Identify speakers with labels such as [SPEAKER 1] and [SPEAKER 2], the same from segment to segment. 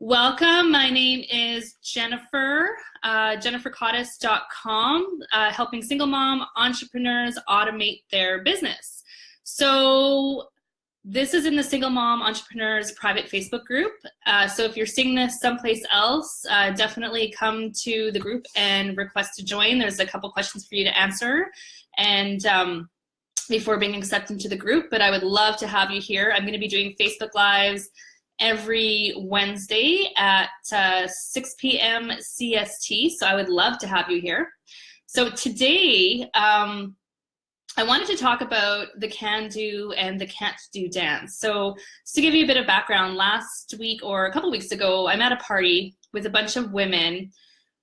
[SPEAKER 1] Welcome. My name is Jennifer, jennifercottis.com, helping single mom entrepreneurs automate their business. So this is in the Single Mom Entrepreneurs private Facebook group. So if you're seeing this someplace else, definitely come to the group and request to join. There's a couple questions for you to answer and before being accepted into the group, but I would love to have you here. I'm going to be doing Facebook Lives every Wednesday at 6 p.m. CST, so I would love to have you here. So today, I wanted to talk about the can-do and the can't-do dance. So just to give you a bit of background, last week or a couple weeks ago, I'm at a party with a bunch of women,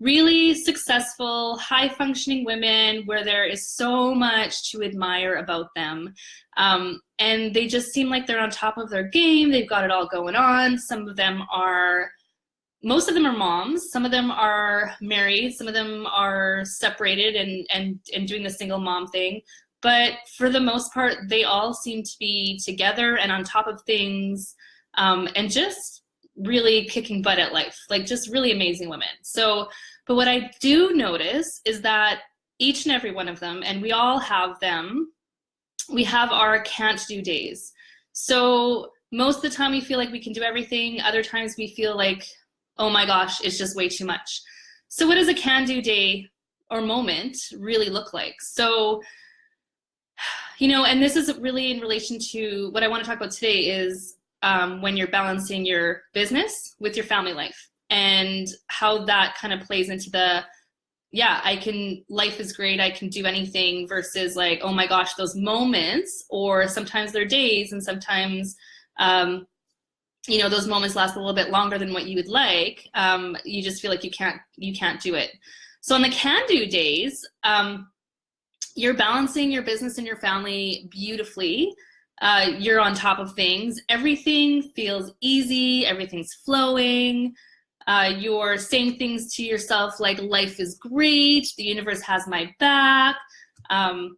[SPEAKER 1] really successful, high-functioning women where there is so much to admire about them. And they just seem like they're on top of their game. They've got it all going on. Most of them are moms. Some of them are married. Some of them are separated and doing the single mom thing. But for the most part, they all seem to be together and on top of things, and just really kicking butt at life, like just really amazing women. So, but what I do notice is that each and every one of them, and we all have them, we have our can't do days. So most of the time we feel like we can do everything. Other times we feel like, oh my gosh, it's just way too much. So what does a can do day or moment really look like? So, and this is really in relation to what I want to talk about today is when you're balancing your business with your family life and how that kind of plays into life is great, I can do anything versus like, oh my gosh, those moments, or sometimes they're days and sometimes, those moments last a little bit longer than what you would like. You just feel like you can't do it. So on the can-do days, you're balancing your business and your family beautifully. You're on top of things. Everything feels easy. Everything's flowing. You're saying things to yourself like life is great. The universe has my back. And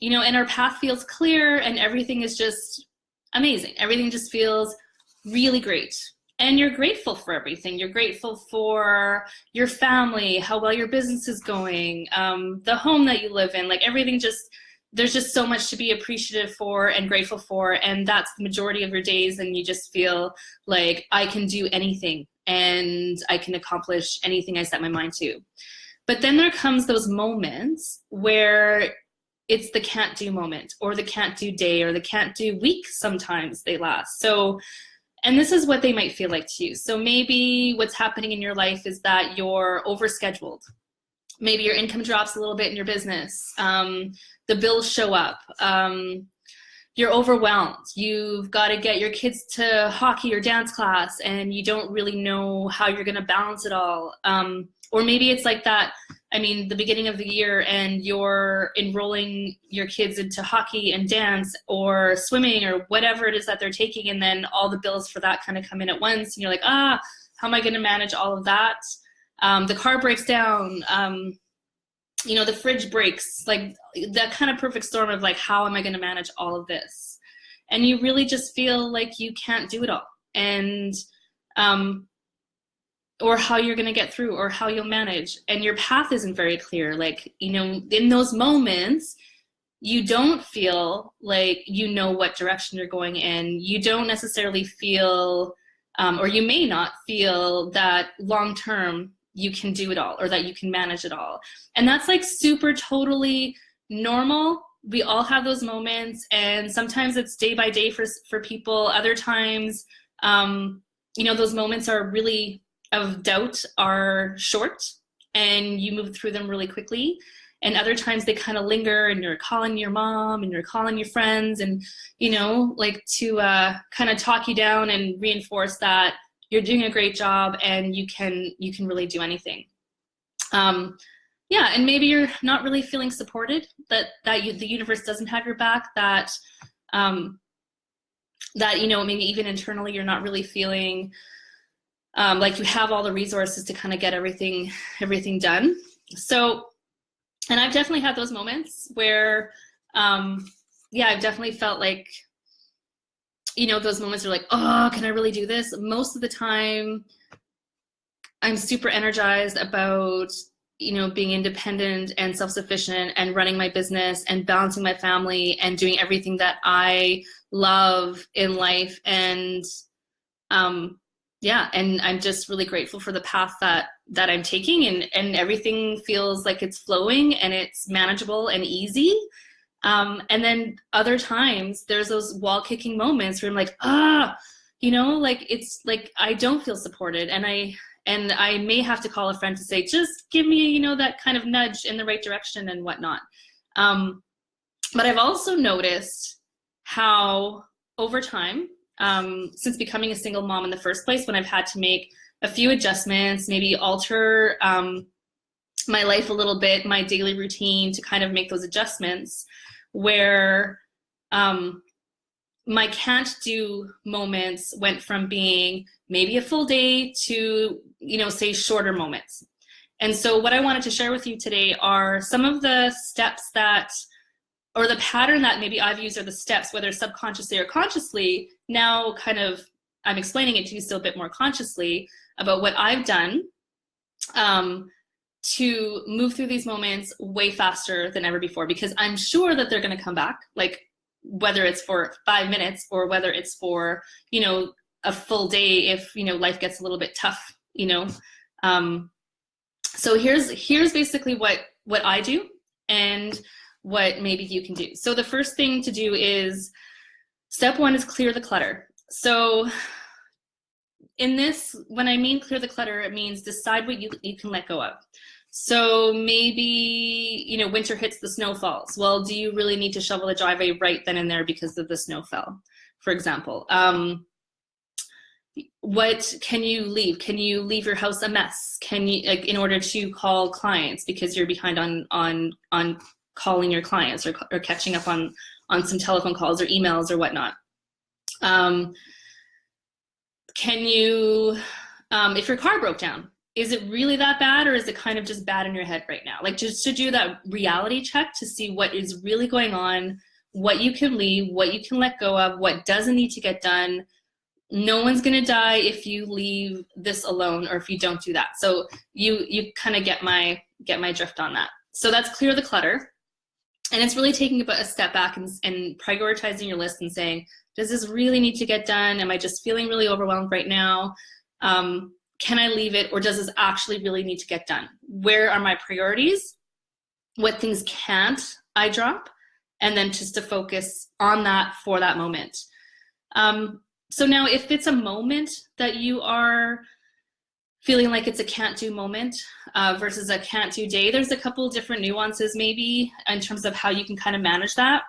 [SPEAKER 1] our path feels clear and everything is just amazing. Everything just feels really great. And you're grateful for everything. You're grateful for your family, how well your business is going, the home that you live in, like everything there's just so much to be appreciative for and grateful for. And that's the majority of your days. And you just feel like I can do anything and I can accomplish anything I set my mind to. But then there comes those moments where it's the can't do moment or the can't do day or the can't do week. Sometimes they last. So, and this is what they might feel like to you. So maybe what's happening in your life is that you're overscheduled. Maybe your income drops a little bit in your business. The bills show up. You're overwhelmed. You've got to get your kids to hockey or dance class and you don't really know how you're going to balance it all. Or maybe it's like that, the beginning of the year and you're enrolling your kids into hockey and dance or swimming or whatever it is that they're taking, and then all the bills for that kind of come in at once and you're like, how am I going to manage all of that? The car breaks down, the fridge breaks, like that kind of perfect storm of like, how am I going to manage all of this? And you really just feel like you can't do it all. And, or how you're going to get through or how you'll manage. And your path isn't very clear. Like, in those moments, you don't feel like you know what direction you're going in. You don't necessarily feel, or you may not feel that long-term you can do it all or that you can manage it all. And that's like super totally normal. We all have those moments, and sometimes it's day by day for people. Other times, those moments are really of doubt are short and you move through them really quickly. And other times they kind of linger and you're calling your mom and you're calling your friends and, like to kind of talk you down and reinforce that you're doing a great job and you can really do anything. And maybe you're not really feeling supported, that the universe doesn't have your back, that maybe even internally you're not really feeling like you have all the resources to kind of get everything done. So, and I've definitely had those moments where, I've definitely felt like you know, those moments are like, oh, can I really do this? Most of the time, I'm super energized about, you know, being independent and self-sufficient and running my business and balancing my family and doing everything that I love in life. And yeah, and I'm just really grateful for the path that I'm taking, and everything feels like it's flowing and it's manageable and easy. And then other times there's those wall kicking moments where I'm like, you know, like it's like I don't feel supported, and I may have to call a friend to say, just give me, you know, that kind of nudge in the right direction and whatnot. But I've also noticed how over time, since becoming a single mom in the first place, when I've had to make a few adjustments, maybe alter my life a little bit, my daily routine to kind of make those adjustments, where my can't do moments went from being maybe a full day to, you know, say shorter moments. And so what I wanted to share with you today are some of the steps that, or the pattern that maybe I've used, or the steps, whether subconsciously or consciously, now kind of I'm explaining it to you still a bit more consciously about what I've done to move through these moments way faster than ever before, because I'm sure that they're going to come back, like whether it's for 5 minutes or whether it's for, you know, a full day if, you know, life gets a little bit tough, you know. So here's basically what I do and what maybe you can do. So the first thing to do is, step one is clear the clutter. So in this, when I mean clear the clutter, it means decide what you can let go of. So maybe, you know, winter hits, the snow falls. Well, do you really need to shovel the driveway right then and there because of the snow fell, for example? What can you leave? Can you leave your house a mess? Can you, like, in order to call clients because you're behind on calling your clients, or catching up on some telephone calls or emails or whatnot? Can you, if your car broke down, is it really that bad, or is it kind of just bad in your head right now? Like, just to do that reality check to see what is really going on, what you can leave, what you can let go of, what doesn't need to get done. No one's gonna die if you leave this alone, or if you don't do that. So you kind of get my drift on that. So that's clear the clutter. And it's really taking a step back and prioritizing your list and saying, does this really need to get done? Am I just feeling really overwhelmed right now? Can I leave it, or does this actually really need to get done? Where are my priorities? What things can't I drop? And then just to focus on that for that moment. So now if it's a moment that you are feeling like it's a can't do moment versus a can't do day, there's a couple different nuances maybe in terms of how you can kind of manage that.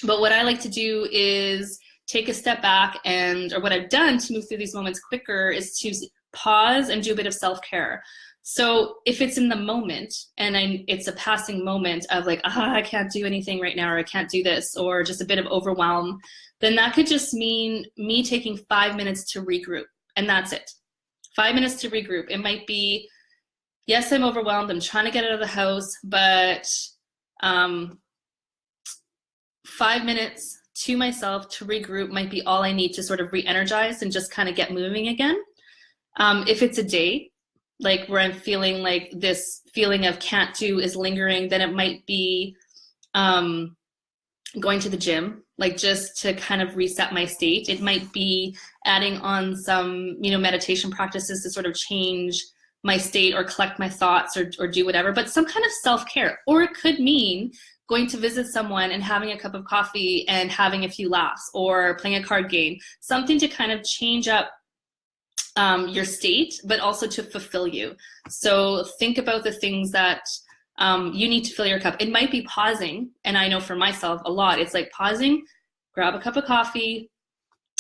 [SPEAKER 1] But what I like to do is take a step back, or what I've done to move through these moments quicker is to pause and do a bit of self-care. So if it's in the moment and it's a passing moment of like, I can't do anything right now, or I can't do this, or just a bit of overwhelm, then that could just mean me taking 5 minutes to regroup, and that's it. 5 minutes to regroup. It might be, yes, I'm overwhelmed, I'm trying to get out of the house, but 5 minutes to myself to regroup might be all I need to sort of re-energize and just kind of get moving again. If it's a day, like where I'm feeling like this feeling of can't do is lingering, then it might be going to the gym, like just to kind of reset my state. It might be adding on some, you know, meditation practices to sort of change my state or collect my thoughts, or do whatever, but some kind of self-care. Or it could mean going to visit someone and having a cup of coffee and having a few laughs, or playing a card game, something to kind of change up your state, but also to fulfill you. So think about the things that you need to fill your cup. It might be pausing, and I know for myself a lot, it's like pausing, grab a cup of coffee,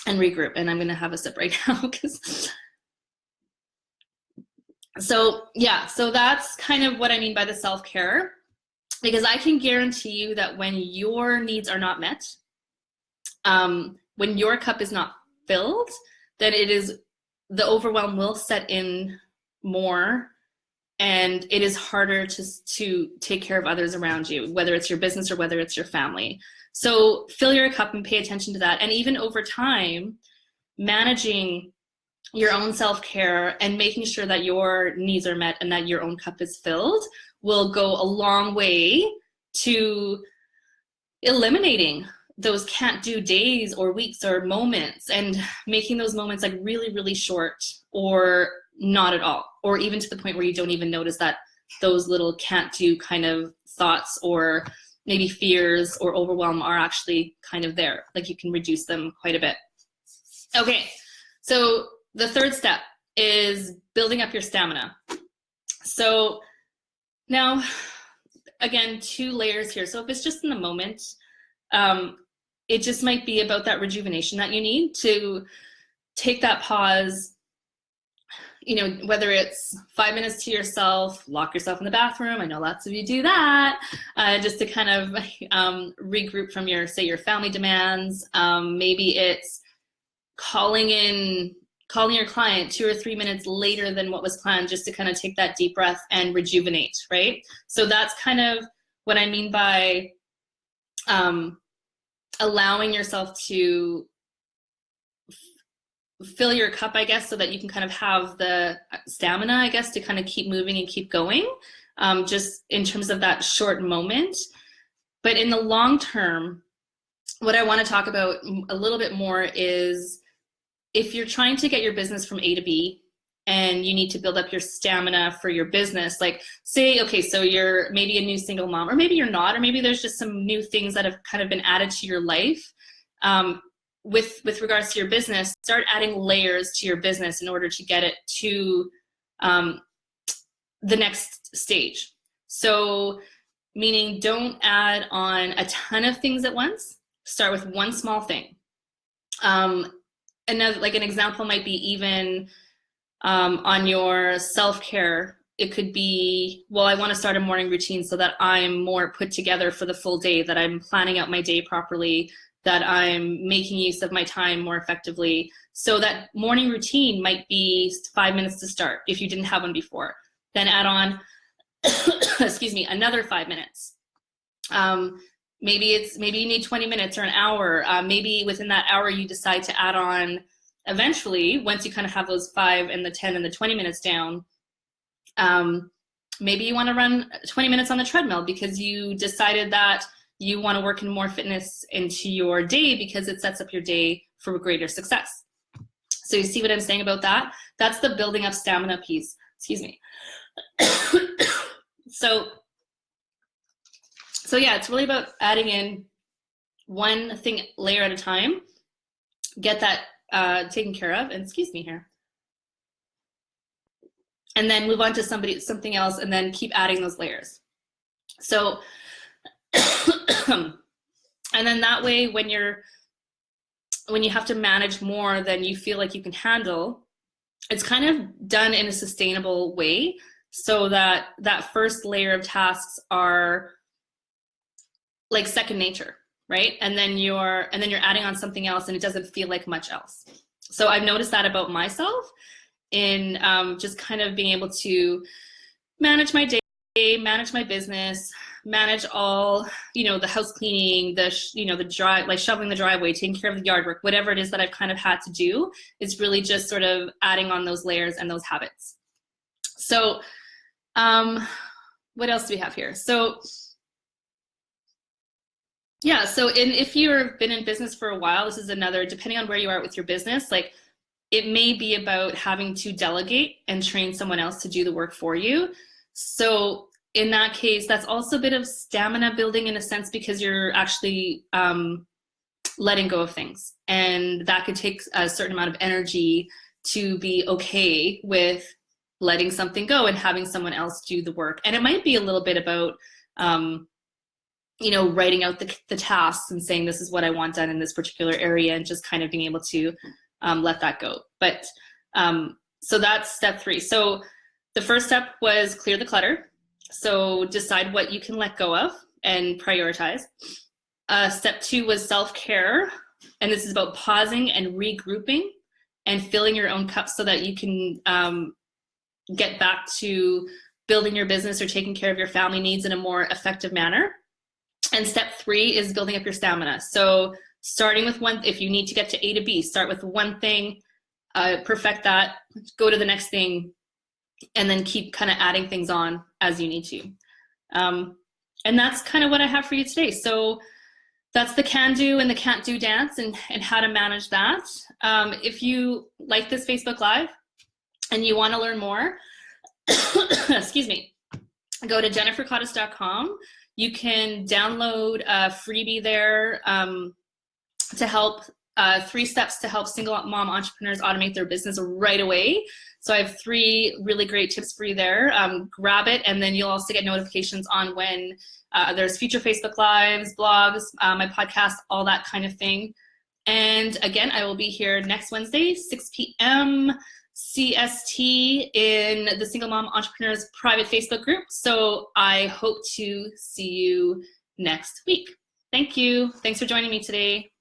[SPEAKER 1] and regroup. And I'm gonna have a sip right now because. So yeah, so that's kind of what I mean by the self-care, because I can guarantee you that when your needs are not met, when your cup is not filled, then the overwhelm will set in more, and it is harder to take care of others around you, whether it's your business or whether it's your family. So fill your cup and pay attention to that. And even over time, managing your own self-care and making sure that your needs are met and that your own cup is filled will go a long way to eliminating those can't do days or weeks or moments, and making those moments like really, really short or not at all, or even to the point where you don't even notice that those little can't do kind of thoughts or maybe fears or overwhelm are actually kind of there. Like you can reduce them quite a bit. Okay, so the third step is building up your stamina. So now, again, 2 layers here. So if it's just in the moment, it just might be about that rejuvenation that you need to take that pause, you know, whether it's 5 minutes to yourself, lock yourself in the bathroom. I know lots of you do that, just to kind of regroup from your, say, your family demands. Maybe it's calling your client 2 or 3 minutes later than what was planned, just to kind of take that deep breath and rejuvenate, right? So that's kind of what I mean by allowing yourself to fill your cup, I guess, so that you can kind of have the stamina, I guess, to kind of keep moving and keep going, just in terms of that short moment. But in the long term, what I want to talk about a little bit more is if you're trying to get your business from A to B and you need to build up your stamina for your business, like say, okay, so you're maybe a new single mom, or maybe you're not, or maybe there's just some new things that have kind of been added to your life. With regards to your business, start adding layers to your business in order to get it to the next stage. So meaning don't add on a ton of things at once. Start with one small thing. Another, like an example might be even on your self-care. It could be, well, I want to start a morning routine so that I'm more put together for the full day, that I'm planning out my day properly, that I'm making use of my time more effectively. So that morning routine might be 5 minutes to start if you didn't have one before. Then add on, excuse me, another 5 minutes. Maybe you need 20 minutes or an hour. Maybe within that hour you decide to add on eventually, once you kind of have those 5 and the 10 and the 20 minutes down, maybe you want to run 20 minutes on the treadmill because you decided that you want to work in more fitness into your day because it sets up your day for greater success. So you see what I'm saying about that? That's the building up stamina piece. Excuse me. So yeah, it's really about adding in one thing layer at a time, get that taken care of, and excuse me here. And then move on to something else, and then keep adding those layers. So, and then that way, when you have to manage more than you feel like you can handle, it's kind of done in a sustainable way, so that that first layer of tasks are like second nature, right? And then you're adding on something else, and it doesn't feel like much else. So I've noticed that about myself in just kind of being able to manage my day, manage my business, manage all, the house cleaning, the drive, like shoveling the driveway, taking care of the yard work, whatever it is that I've kind of had to do. It's really just sort of adding on those layers and those habits. So what else do we have here? So yeah, so if you've been in business for a while, this is another, depending on where you are with your business, like it may be about having to delegate and train someone else to do the work for you. So in that case, that's also a bit of stamina building in a sense, because you're actually letting go of things. And that could take a certain amount of energy to be okay with letting something go and having someone else do the work. And it might be a little bit about writing out the tasks and saying, this is what I want done in this particular area, and just kind of being able to let that go. But so that's step 3. So the first step was clear the clutter. So decide what you can let go of and prioritize. Step 2 was self-care. And this is about pausing and regrouping and filling your own cup so that you can get back to building your business or taking care of your family needs in a more effective manner. And step 3 is building up your stamina. So starting with one, if you need to get to A to B, start with one thing, perfect that, go to the next thing, and then keep kind of adding things on as you need to. And that's kind of what I have for you today. So that's the can do and the can't do dance, and how to manage that. If you like this Facebook Live and you want to learn more, excuse me, go to jennifercottis.com. You can download a freebie there to help, 3 steps to help single mom entrepreneurs automate their business right away. So I have 3 really great tips for you there. Grab it, and then you'll also get notifications on when there's future Facebook Lives, blogs, my podcast, all that kind of thing. And again, I will be here next Wednesday, 6 p.m. CST in the Single Mom Entrepreneurs private Facebook group. So I hope to see you next week. Thank you. Thanks for joining me today.